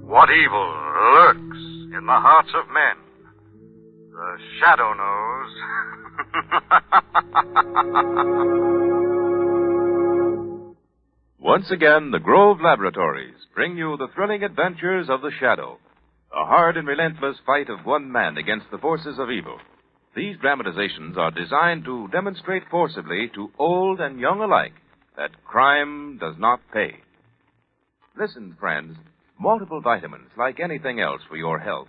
What evil lurks in the hearts of men? The Shadow knows. Once again, the Grove Laboratories bring you the thrilling adventures of the Shadow, a hard and relentless fight of one man against the forces of evil. These dramatizations are designed to demonstrate forcibly to old and young alike that crime does not pay. Listen, friends. Multiple vitamins, like anything else for your health,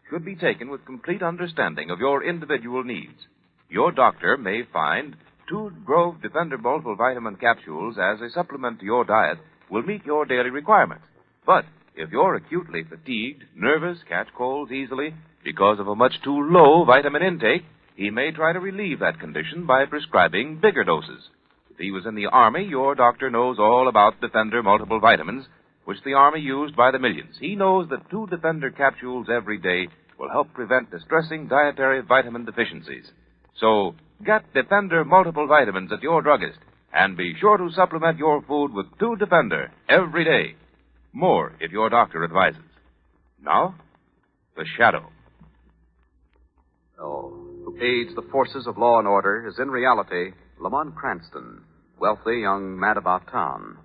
should be taken with complete understanding of your individual needs. Your doctor may find 2 Grove Defender Multiple Vitamin capsules as a supplement to your diet will meet your daily requirements. But if you're acutely fatigued, nervous, catch colds easily because of a much too low vitamin intake, he may try to relieve that condition by prescribing bigger doses. If he was in the Army, your doctor knows all about Defender Multiple Vitamins, which the Army used by the millions. He knows that 2 Defender capsules every day will help prevent distressing dietary vitamin deficiencies. So, get Defender Multiple Vitamins at your druggist, and be sure to supplement your food with 2 Defender every day. More if your doctor advises. Now, the Shadow. Who aids the forces of law and order is in reality Lamont Cranston, wealthy young man about town.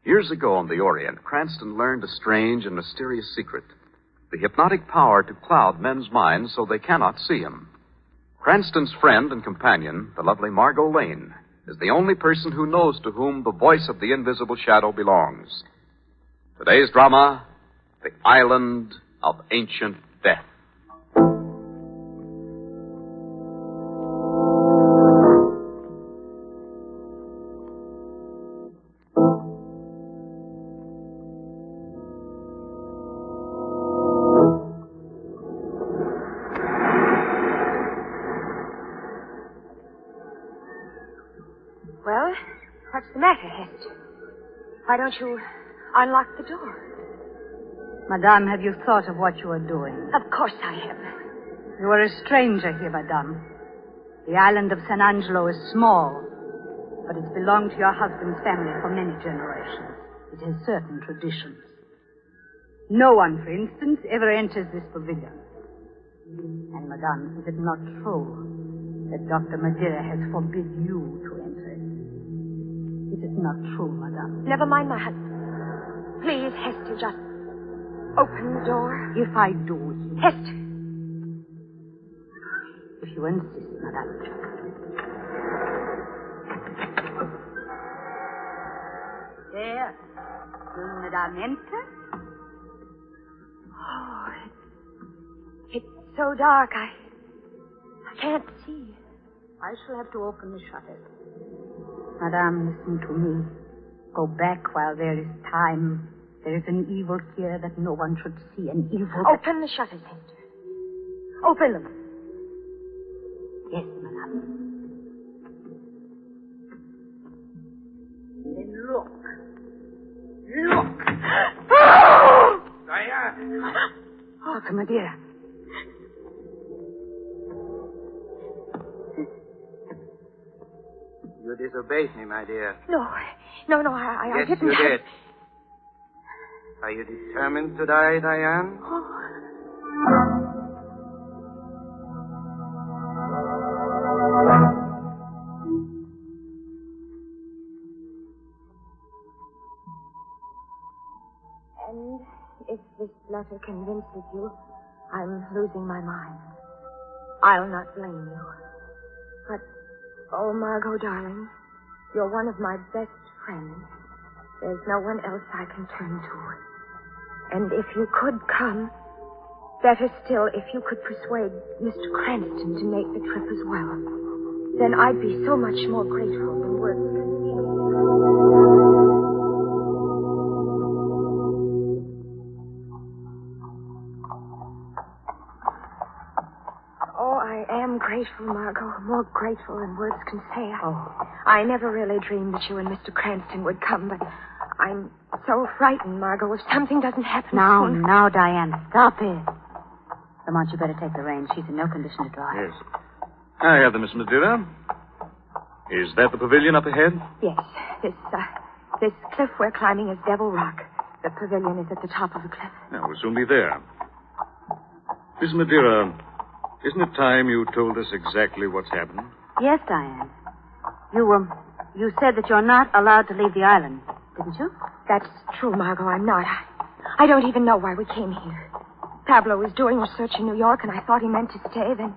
Years ago on the Orient, Cranston learned a strange and mysterious secret, the hypnotic power to cloud men's minds so they cannot see him. Cranston's friend and companion, the lovely Margot Lane, is the only person who knows to whom the voice of the invisible shadow belongs. Today's drama, The Island of Ancient Death. Well, what's the matter, Hest? Why don't you unlock the door? Madame, have you thought of what you are doing? Of course I have. You are a stranger here, Madame. The island of San Angelo is small, but it's belonged to your husband's family for many generations. It has certain traditions. No one, for instance, ever enters this pavilion. And, Madame, is it not true that Dr. Madeira has forbid you to enter it? It is not true, Madame. Never mind my husband. Please, Hester, just open the door. If I do, Hester. If you insist, Madame. There. Will Madame enter? Oh, it's so dark. I can't see. I shall have to open the shutters. Madame, listen to me. Go back while there is time. There is an evil here that no one should see. An evil. Open the shutters, Hester. Open them. Yes, Madame. Then look. Look. Diane! Dr. Madeira. You disobeyed me, my dear. No, I Yes, didn't. you did. Are you determined to die, Diane? And if this letter convinces you I'm losing my mind, I'll not blame you. But, oh, Margot, darling, you're one of my best friends. There's no one else I can turn to. And if you could come, better still, if you could persuade Mr. Cranston to make the trip as well, then I'd be so much more grateful than words can say. more grateful than words can say. Oh. I never really dreamed that you and Mr. Cranston would come, but I'm so frightened, Margot, if something doesn't happen soon. Now, Diane, stop it. Lamont, you better take the reins. She's in no condition to drive. Yes. I have them, Miss Madeira. Is that the pavilion up ahead? Yes. This cliff we're climbing is Devil Rock. The pavilion is at the top of the cliff. Now, we'll soon be there. Miss Madeira, isn't it time you told us exactly what's happened? Yes, Diane. You said that you're not allowed to leave the island, didn't you? That's true, Margot. I'm not. I don't even know why we came here. Pablo was doing research in New York, and I thought he meant to stay. Then,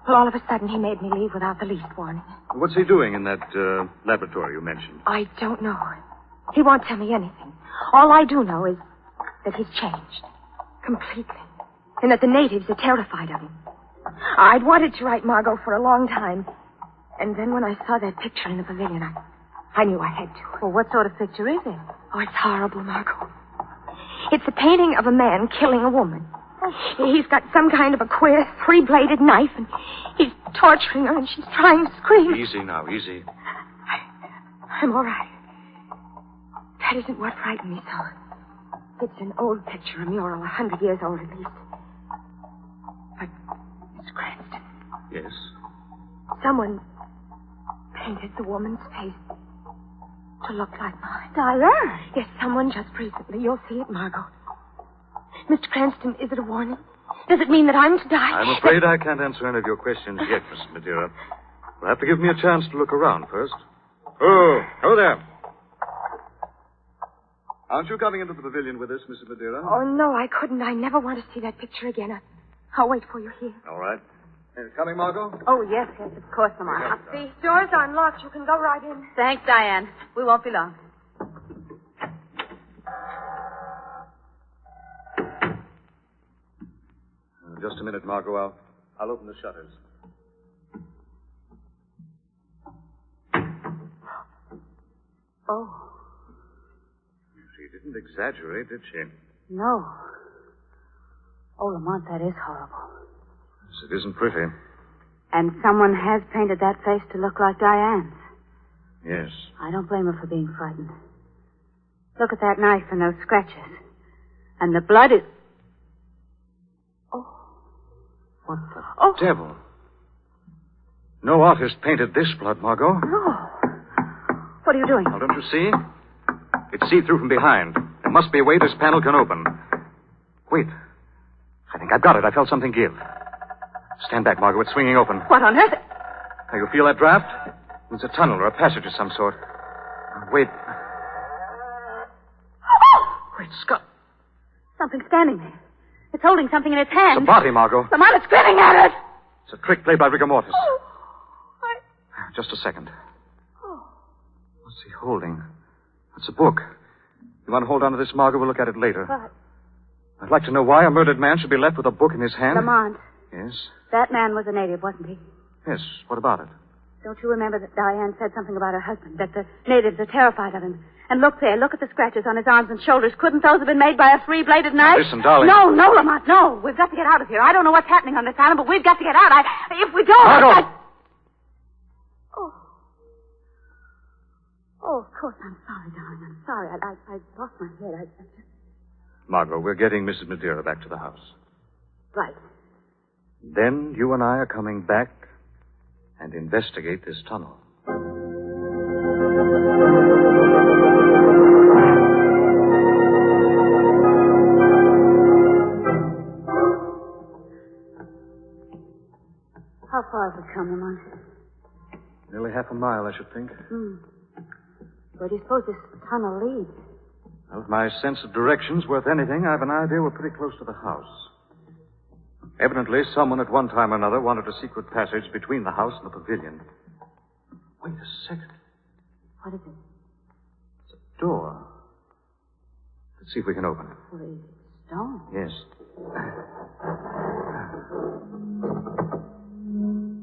well, all of a sudden, he made me leave without the least warning. What's he doing in that laboratory you mentioned? I don't know. He won't tell me anything. All I do know is that he's changed. Completely. And that the natives are terrified of him. I'd wanted to write Margot for a long time. And then when I saw that picture in the pavilion, I knew I had to. Well, what sort of picture is it? Oh, it's horrible, Margot. It's a painting of a man killing a woman. He's got some kind of a queer three-bladed knife, and he's torturing her, and she's trying to scream. Easy now, easy. I'm all right. That isn't what frightened me so. It's an old picture, a mural, 100 years old at least. But it's Cranston. Yes? Someone painted the woman's face to look like mine. Diane! Yes, someone just recently. You'll see it, Margot. Mr. Cranston, is it a warning? Does it mean that I'm to die? I'm afraid I can't answer any of your questions yet, Miss Madeira. You'll have to give me a chance to look around first. Oh there. Aren't you coming into the pavilion with us, Mrs. Madeira? Oh, no, I couldn't. I never want to see that picture again. I'll wait for you here. All right. Coming, Margot? Oh, yes, of course, Lamont. The doors are unlocked. You can go right in. Thanks, Diane. We won't be long. Just a minute, Margot. I'll open the shutters. Oh. She didn't exaggerate, did she? No. Oh, Lamont, that is horrible. Yes, it isn't pretty. And someone has painted that face to look like Diane's. Yes. I don't blame her for being frightened. Look at that knife and those scratches. And the blood is... What the devil? No artist painted this blood, Margot. No. What are you doing? Now, don't you see? It's see-through from behind. There must be a way this panel can open. Wait. I think I've got it. I felt something give. Stand back, Margot. It's swinging open. What on earth? Now, you feel that draft? It's a tunnel or a passage of some sort. Wait. Great Scott. Something's standing there. It's holding something in its hand. It's a body, Margot. Lamont is grinning at it. It's a trick played by rigor mortis. Oh, Just a second. What's he holding? It's a book. You want to hold on to this, Margot? We'll look at it later. What? I'd like to know why a murdered man should be left with a book in his hand. Lamont, Yes? that man was a native, wasn't he? Yes. What about it? Don't you remember that Diane said something about her husband, that the natives are terrified of him? And look there, look at the scratches on his arms and shoulders. Couldn't those have been made by a three-bladed knife? Now, listen, darling. No, Lamont, no. We've got to get out of here. I don't know what's happening on this island, but we've got to get out. If we don't... Margot! Oh, of course, I'm sorry, darling. I'm sorry. I lost my head. I just... Margot, we're getting Mrs. Madeira back to the house. Right. Then you and I are coming back and investigate this tunnel. How far has it come, Lamont? Nearly half a mile, I should think. Where do you suppose this tunnel leads? Well, if my sense of direction's worth anything, I've an idea we're pretty close to the house. Evidently, someone at one time or another wanted a secret passage between the house and the pavilion. Wait a second. What is it? It's a door. Let's see if we can open it. Well, it's stone. Yes.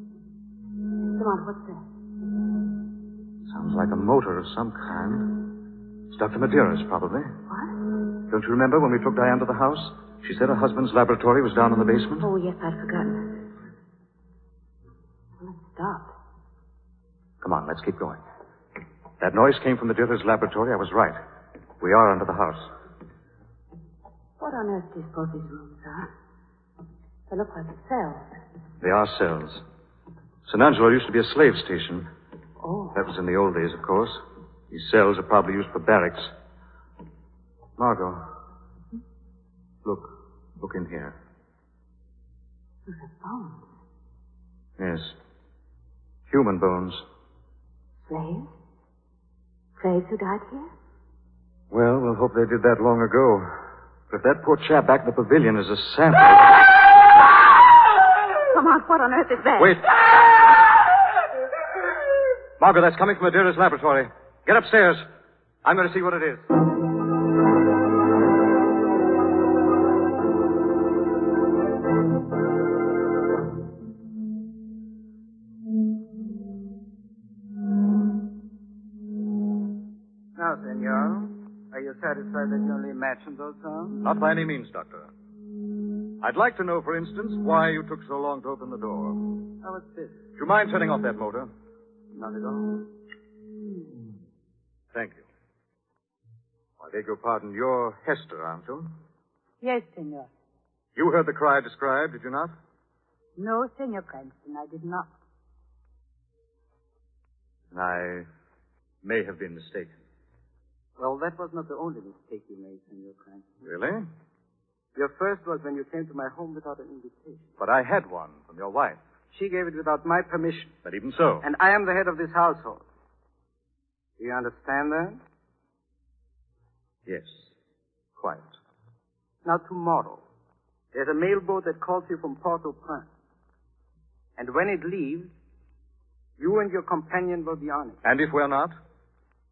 Lamont, what's that? Sounds like a motor of some kind. It's Dr. Madeira's, probably. What? Don't you remember when we took Diane to the house? She said her husband's laboratory was down in the basement. Oh, yes, I'd forgotten. Well, let's stopped. Come on, let's keep going. That noise came from the dealer's laboratory. I was right. We are under the house. What on earth do you suppose these rooms are? They look like cells. They are cells. San Angelo used to be a slave station. Oh. That was in the old days, of course. These cells are probably used for barracks. Margot. Look in here. Those are bones. Yes. Human bones. Slaves? Slaves who died here? Well, we'll hope they did that long ago. But if that poor chap back in the pavilion is a sample... Come on, what on earth is that? Wait. Margot, that's coming from Adira's laboratory. Get upstairs. I'm going to see what it is. Now, senor, are you satisfied that you only imagined those sounds? Not by any means, Doctor. I'd like to know, for instance, why you took so long to open the door. How was this? Do you mind turning off that motor? Not at all. Thank you. I beg your pardon. You're Hester, aren't you? Yes, senor. You heard the cry described, did you not? No, Senor Cranston, I did not. I may have been mistaken. Well, that was not the only mistake you made, Senor Cranston. Really? Your first was when you came to my home without an invitation. But I had one from your wife. She gave it without my permission. But even so. And I am the head of this household. Do you understand that? Yes. Quite. Now, tomorrow, there's a mailboat that calls you from Port-au-Prince. And when it leaves, you and your companion will be on it. And if we're not?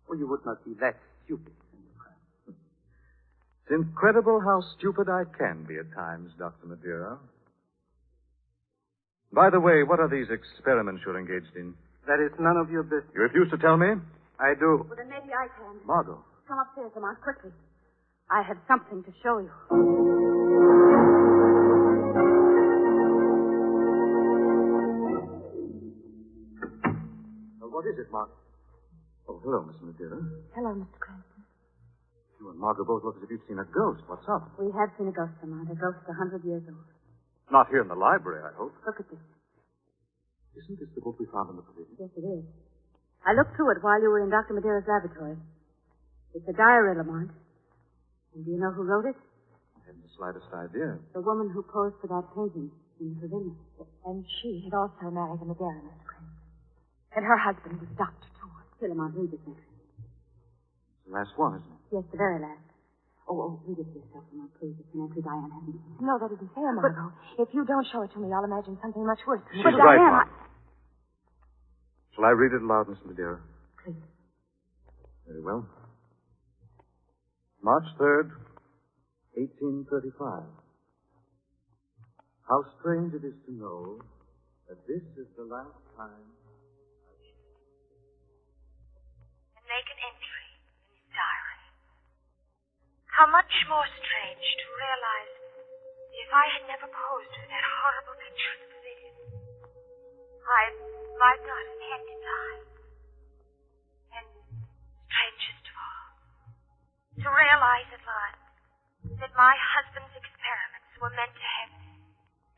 Well, you would not be that stupid, Senor Cranston. It's incredible how stupid I can be at times, Dr. Madeira. By the way, what are these experiments you're engaged in? That is none of your business. You refuse to tell me? I do. Well, then maybe I can. Margot. Come upstairs, Lamont, quickly. I have something to show you. Well, what is it, Margot? Oh, hello, Miss Madeira. Hello, Mr. Cranston. You and Margot both look as if you'd seen a ghost. What's up? We have seen a ghost, Lamont. A ghost 100 years old. Not here in the library, I hope. Look at this. Isn't this the book we found in the pavilion? Yes, it is. I looked through it while you were in Dr. Madeira's laboratory. It's a diary, Lamont. And do you know who wrote it? I haven't the slightst idea. The woman who posed for that painting in the pavilion. And she had also married a Madeira, Mr. Cranston. And her husband was Dr. Torn. Here, Lamont, read this entry. It's the last one, isn't it? Yes, the very last. Oh, read it yourself, Lamont, please. It's an entry Diane hasn't seen. No, that isn't fair, Margot. If you don't show it to me, I'll imagine something much worse. She's But right, Diane, Mark. Shall I read it aloud, Miss Madeira? Please. Very well. March 3rd, 1835. How strange it is to know that this is the last time. And make an entry in his diary. How much more strange to realize that if I had never posed for that horrible picture in the pavilion, I might not have had to die. And strangest of all, to realize at last that my husband's experiments were meant to have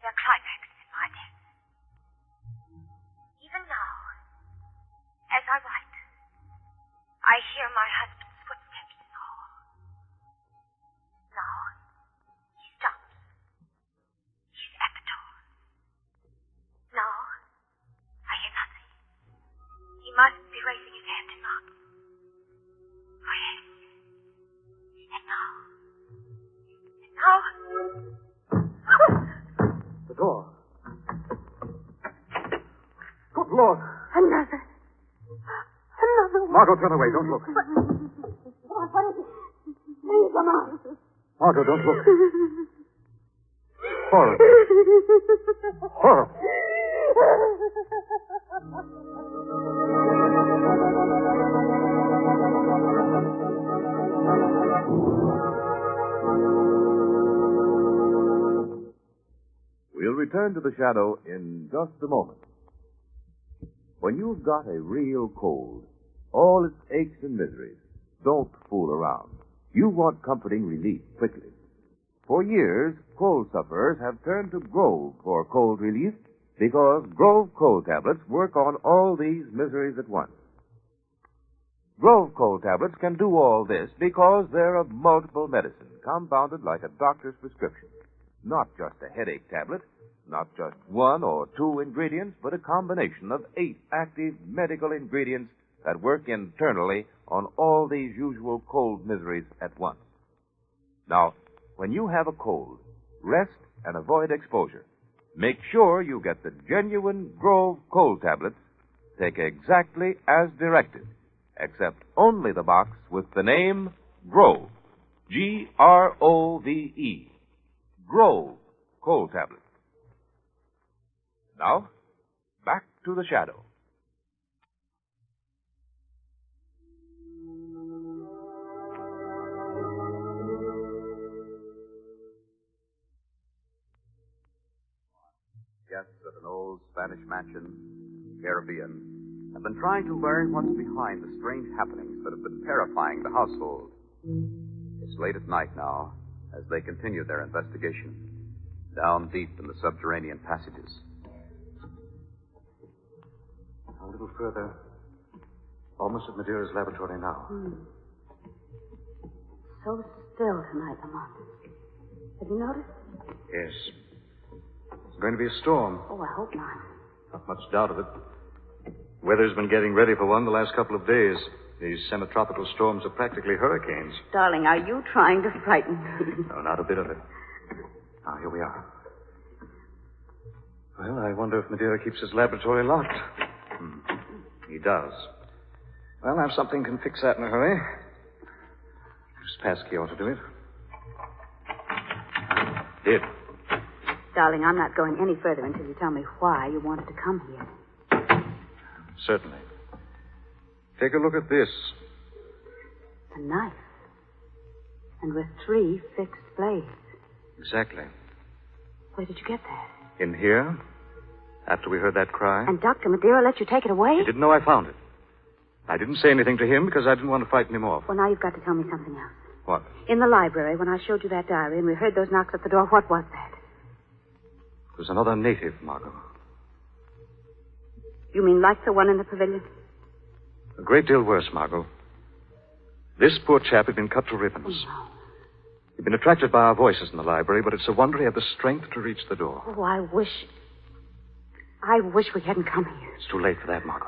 their climax in my death. Even now, as I write, I hear my husband's footsteps in the hall. Now, he stops. He's at the door. Now, I hear nothing. He must be raising his hand to knock. Oh, yes. And now. The door. Good Lord. Another one. Margot, turn away. Don't look. What is it? Please, Lamont. Margot, don't look. Horror. Horror. We'll return to the shadow in just a moment. When you've got a real cold, all its aches and miseries, don't fool around. You want comforting relief quickly. For years, cold sufferers have turned to Grove for cold relief because Grove cold tablets work on all these miseries at once. Grove cold tablets can do all this because they're of multiple medicine, compounded like a doctor's prescription. Not just a headache tablet, not just one or two ingredients, but a combination of 8 active medical ingredients that work internally on all these usual cold miseries at once. Now, when you have a cold, rest and avoid exposure. Make sure you get the genuine Grove cold tablets. Take exactly as directed, except only the box with the name Grove. Grove. Grove cold tablets. Now, back to the shadow. Guests at an old Spanish mansion, Caribbean, have been trying to learn what's behind the strange happenings that have been terrifying the household. It's late at night now, as they continue their investigation, down deep in the subterranean passages. A little further. Almost at Madeira's laboratory now. So still tonight, Lamont. Have you noticed? Yes. It's going to be a storm. Oh, I hope not. Not much doubt of it. Weather's been getting ready for one the last couple of days. These semi-tropical storms are practically hurricanes. Darling, are you trying to frighten me? No, not a bit of it. Now, here we are. Well, I wonder if Madeira keeps his laboratory locked. He does. Well, I have something can fix that in a hurry. This passkey ought to do it. Did. Darling, I'm not going any further until you tell me why you wanted to come here. Certainly. Take a look at this. A knife. And with 3 fixed blades. Exactly. Where did you get that? In here, after we heard that cry. And Dr. Madeira let you take it away? He didn't know I found it. I didn't say anything to him because I didn't want to frighten him off. Well, now you've got to tell me something else. What? In the library, when I showed you that diary and we heard those knocks at the door, what was that? It was another native, Margot. You mean like the one in the pavilion? A great deal worse, Margot. This poor chap had been cut to ribbons. Oh, no. He'd been attracted by our voices in the library, but it's a wonder he had the strength to reach the door. Oh, I wish we hadn't come here. It's too late for that, Margot.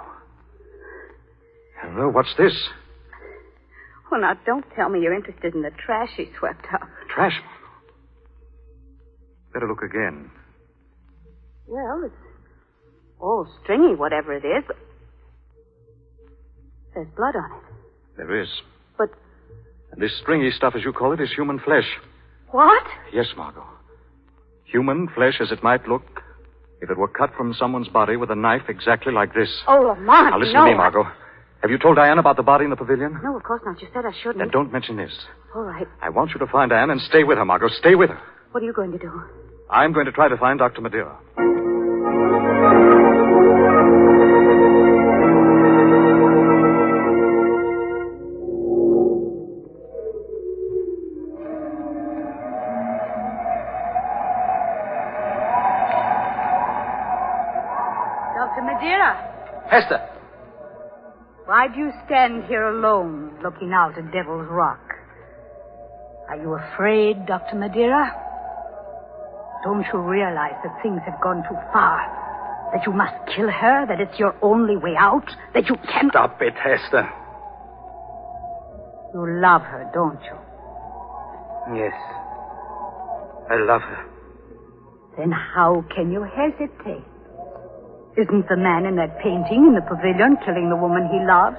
Hello, what's this? Well, now, don't tell me you're interested in the trash he swept up. Trash, Margot. Better look again. Well, it's all stringy, whatever it is, but there's blood on it. There is. But... And this stringy stuff, as you call it, is human flesh. What? Yes, Margot. Human flesh as it might look if it were cut from someone's body with a knife exactly like this. Oh, Lamont, Now, listen no, to me, Margot. Have you told Diane about the body in the pavilion? No, of course not. You said I shouldn't. Then don't mention this. All right. I want you to find Diane and stay with her, Margot. Stay with her. What are you going to do? I'm going to try to find Dr. Madeira. Dr. Madeira. Hester! Why do you stand here alone, looking out at Devil's Rock? Are you afraid, Dr. Madeira? Don't you realize that things have gone too far? That you must kill her? That it's your only way out? That you can't... Stop it, Hester. You love her, don't you? Yes. I love her. Then how can you hesitate? Isn't the man in that painting in the pavilion killing the woman he loves?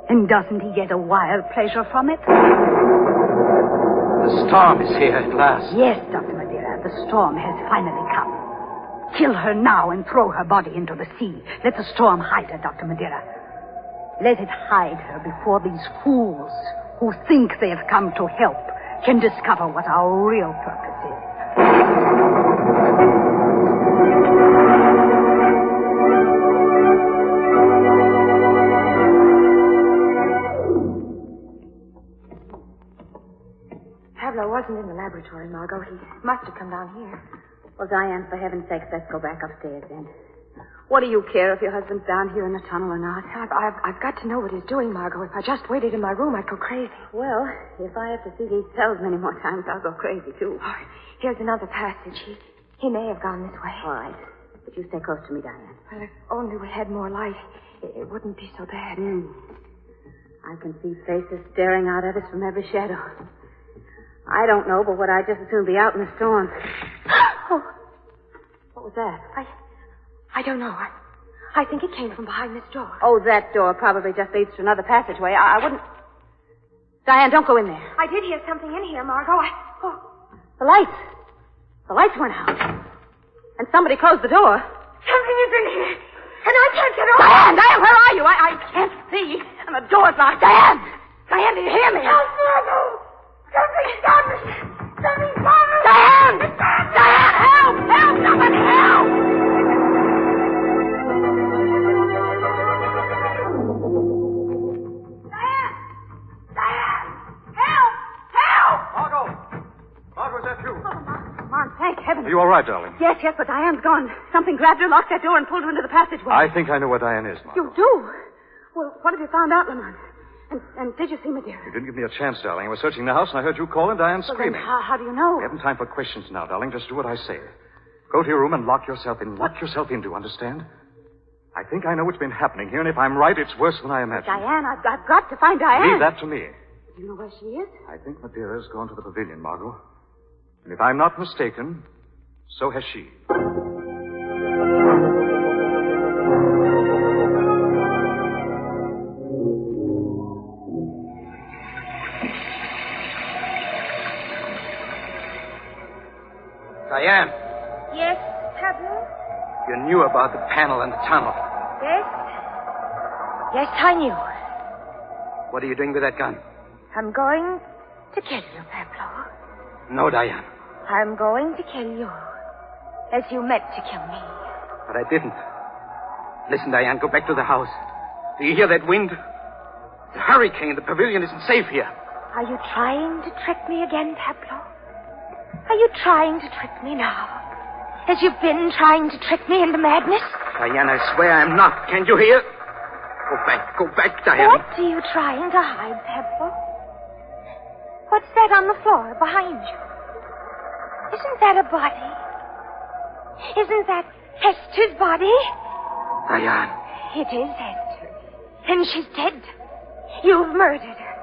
And doesn't he get a wild pleasure from it? The storm is here at last. Yes, Dr. Madeira, the storm has finally come. Kill her now and throw her body into the sea. Let the storm hide her, Dr. Madeira. Let it hide her before these fools who think they have come to help can discover what our real purpose is. Pablo wasn't in the laboratory, Margot. He must have come down here. Well, Diane, for heaven's sake, let's go back upstairs then. What do you care if your husband's down here in the tunnel or not? I've got to know what he's doing, Margot. If I just waited in my room, I'd go crazy. Well, if I have to see these cells many more times, I'll go crazy, too. Oh, here's another passage. He may have gone this way. All right. But you stay close to me, Diane. Well, if only we had more light, it wouldn't be so bad. I can see faces staring out at us from every shadow. I don't know, but would I just as soon be out in the storm? Oh. What was that? I don't know. I think it came from behind this door. Oh, that door probably just leads to another passageway. I wouldn't... Diane, don't go in there. I did hear something in here, Margot. The lights. The lights went out. And somebody closed the door. Something is in here. And I can't get over. Diane, where are you? I can't see. And the door's locked. Diane, do you hear me? Help, Margot. Something's got me. Something's got me. Diane, help! Help! Somebody help! Margot, is that you? Lamont, thank heaven. Are you all right, darling? Yes, but Diane's gone. Something grabbed her, locked that door, and pulled her into the passageway. I think I know where Diane is, Margot. You do? Well, what have you found out, Lamont? And did you see Madeira? You didn't give me a chance, darling. I was searching the house, and I heard you call and Diane screaming. Then how do you know? We haven't time for questions now, darling. Just do what I say. Go to your room and lock yourself in. Lock yourself in, do you understand? I think I know what's been happening here, and if I'm right, it's worse than I imagined. Diane, I've got to find Diane. Leave that to me. Do you know where she is? I think Madeira's gone to the pavilion, Margot. And if I'm not mistaken, so has she. Diane, Yes, Pablo? you knew about the panel and the tunnel. Yes? Yes, I knew. What are you doing with that gun? I'm going to kill you, Pablo. No, Diane. I'm going to kill you. As you meant to kill me. But I didn't. Listen, Diane, go back to the house. Do you hear that wind? The hurricane. The pavilion isn't safe here. Are you trying to trick me again, Pablo? Are you trying to trick me now? As you've been trying to trick me into madness? Diane, I swear I'm not. Can't you hear? Go back, Diane. What are you trying to hide, Pablo? What's that on the floor behind you? Isn't that a body? Isn't that Hester's body? Diane. It is Hester. And she's dead. You've murdered her.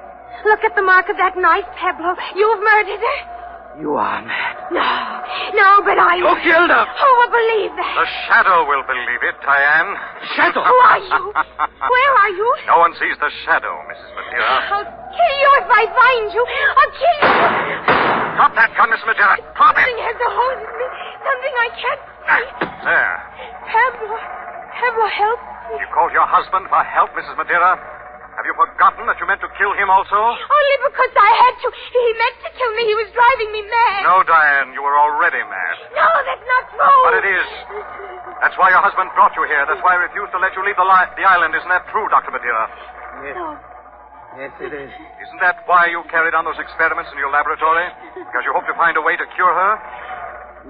Look at the mark of that knife, Pablo. You've murdered her. You are mad. No, but I... Who killed her? Who will believe that? The shadow will believe it, Diane. Shadow? Who are you? Where are you? No one sees the shadow, Mrs. Madeira. I'll kill you if I find you. I'll kill you. Drop that gun, Miss Madeira. Drop it. Something has a hold of me. Something I can't see. There. Pablo, help me. You called your husband for help, Mrs. Madeira? Have you forgotten that you meant to kill him also? Only because I had to. He meant to kill me. He was driving me mad. No, Diane, you were already mad. No, that's not true. But it is. That's why your husband brought you here. That's why he refused to let you leave the island. Isn't that true, Dr. Madeira? Yes. No. Yes, it is. Isn't that why you carried on those experiments in your laboratory? Because you hoped to find a way to cure her?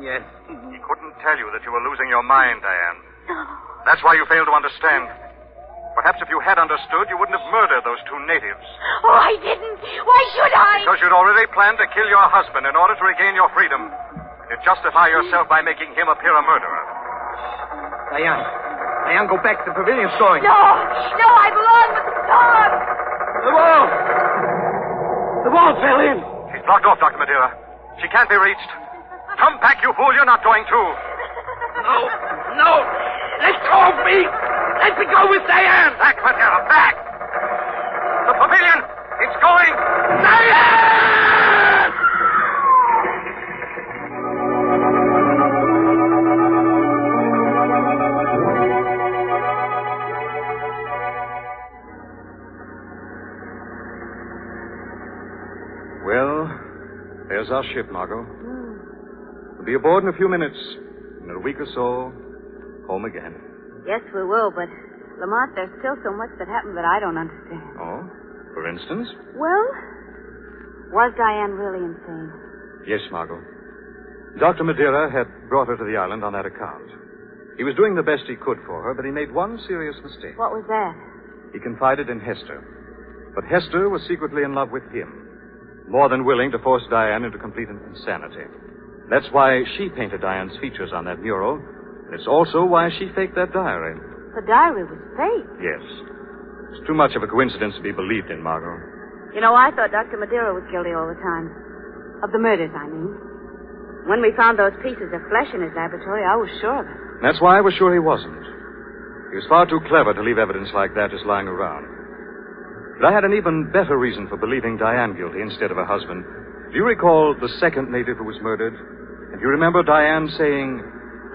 Yes. He couldn't tell you that you were losing your mind, Diane. No. That's why you failed to understand. Perhaps if you had understood, you wouldn't have murdered those two natives. Oh, I didn't. Why should I? Because you'd already planned to kill your husband in order to regain your freedom. You'd justify yourself by making him appear a murderer. Diane, go back. The pavilion's going. No, I belong with the dog. The wall fell in. She's blocked off, Dr. Madeira. She can't be reached. Come back, you fool. You're not going to. No. Let go of me. Let me go with Diane. Back, Madeira, back. The pavilion. It's going. Diane! Well, there's our ship, Margot. We'll be aboard in a few minutes. In a week or so, home again. Yes, we will, but, Lamont, there's still so much that happened that I don't understand. Oh? For instance? Well, Was Diane really insane? Yes, Margot. Dr. Madeira had brought her to the island on that account. He was doing the best he could for her, but he made one serious mistake. What was that? He confided in Hester. But Hester was secretly in love with him, more than willing to force Diane into complete insanity. That's why she painted Diane's features on that mural. And it's also why she faked that diary. The diary was fake. Yes. It's too much of a coincidence to be believed in, Margot. You know, I thought Dr. Madeira was guilty all the time. Of the murders, I mean. When we found those pieces of flesh in his laboratory, I was sure of it. That's why I was sure he wasn't. He was far too clever to leave evidence like that just lying around. But I had an even better reason for believing Diane guilty instead of her husband. Do you recall the second native who was murdered? And do you remember Diane saying,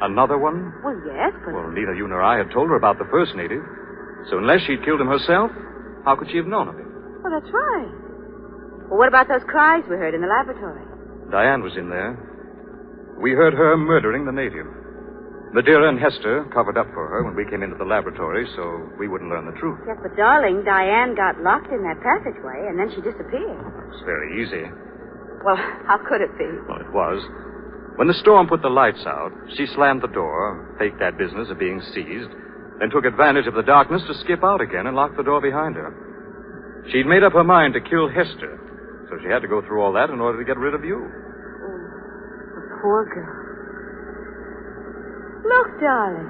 another one? Well, yes, but... Well, neither you nor I had told her about the first native. So unless she'd killed him herself, how could she have known of him? Well, that's right. Well, what about those cries we heard in the laboratory? Diane was in there. We heard her murdering the native. Madeira and Hester covered up for her when we came into the laboratory so we wouldn't learn the truth. Yes, but darling, Diane got locked in that passageway and then she disappeared. It's very easy. Well, how could it be? Well, it was. When the storm put the lights out, she slammed the door, faked that business of being seized, then took advantage of the darkness to skip out again and lock the door behind her. She'd made up her mind to kill Hester, so she had to go through all that in order to get rid of you. Oh, the poor girl. Look, darling.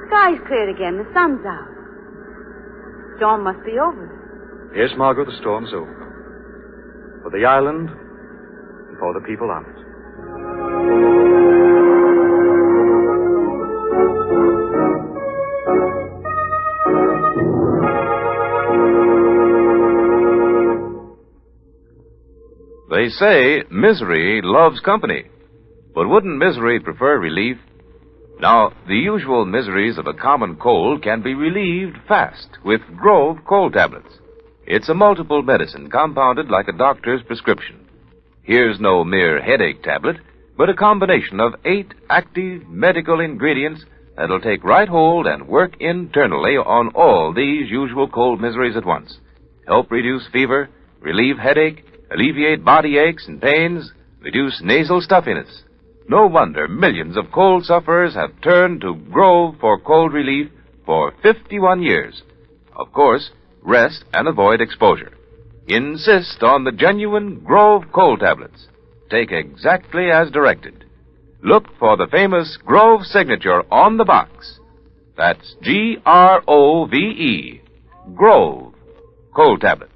The sky's cleared again. The sun's out. The storm must be over. Yes, Margot, the storm's over. For the island and for the people on it. They say misery loves company. But wouldn't misery prefer relief? Now, the usual miseries of a common cold can be relieved fast with Grove cold tablets. It's a multiple medicine compounded like a doctor's prescription. Here's no mere headache tablet, but a combination of 8 active medical ingredients that'll take right hold and work internally on all these usual cold miseries at once. Help reduce fever, relieve headache, alleviate body aches and pains, reduce nasal stuffiness. No wonder millions of cold sufferers have turned to Grove for cold relief for 51 years. Of course, rest and avoid exposure. Insist on the genuine Grove cold tablets. Take exactly as directed. Look for the famous Grove signature on the box. That's Grove. Grove cold tablets.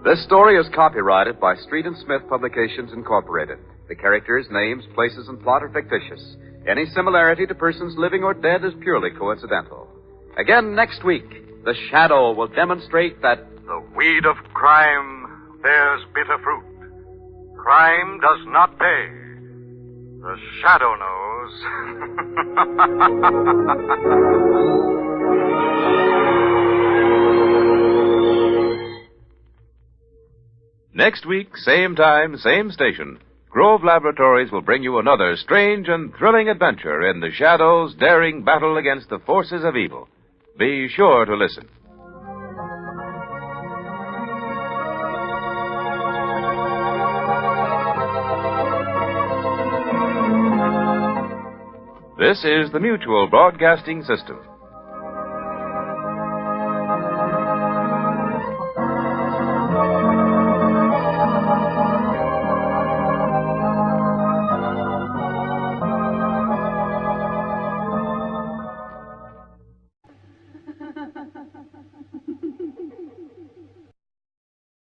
This story is copyrighted by Street and Smith Publications, Incorporated. The characters, names, places, and plot are fictitious. Any similarity to persons living or dead is purely coincidental. Again, next week, The Shadow will demonstrate that the weed of crime bears bitter fruit. Crime does not pay. The shadow knows. Next week, same time, same station, Grove Laboratories will bring you another strange and thrilling adventure in the Shadow's daring battle against the forces of evil. Be sure to listen. This is the Mutual Broadcasting System.